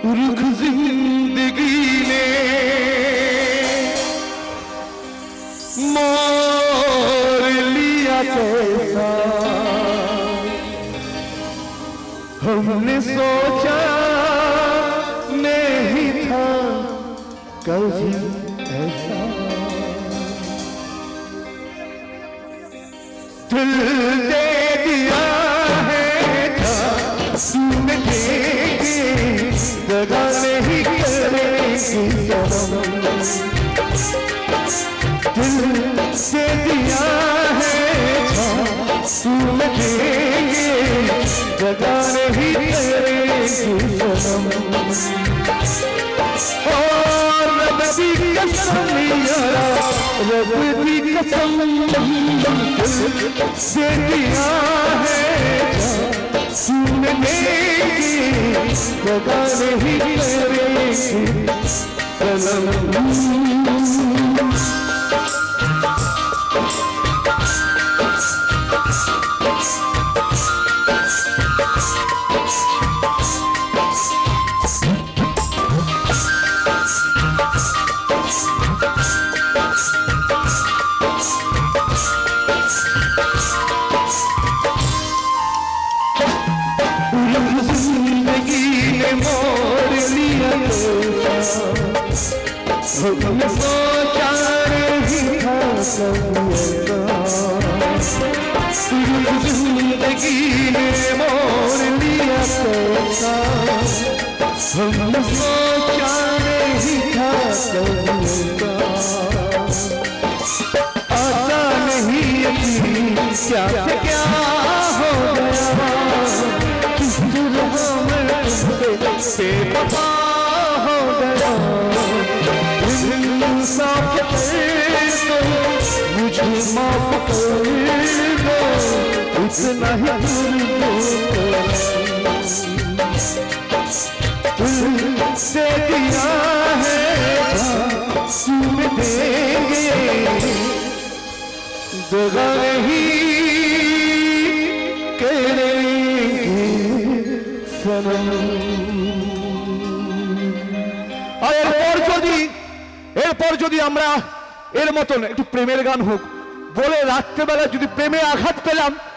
रुख जिंदगी ने मोर लिया कैसा, हमने सोचा नहीं था कभी ऐसा। दिल दे दिया है तूने दगा नहीं करेगी सनम। दिल दे दिया है तूने दगा नहीं करेगी सनम। और रब की कसम यारा, रब की कसम दे दिया है तूने दगा नहीं करेगी सनम। मोर लिया हमने सोचा नहीं था जिंदगी ने मोर लिया कैसा, हमने सोचा नहीं था आता नहीं यकीन क्या से क्या हो गया। बेवफा हो गया इंसाफ कर दो, मुझे माफ कर दो, इतना ही तुमसे दिया है तुम देंगे दगा नहीं करेंगे सनम। এরপর যদি আমরা এর মতন একটু প্রেমের গান হোক বলে রাত্রেবেলা যদি প্রেমে আঘাত পেলাম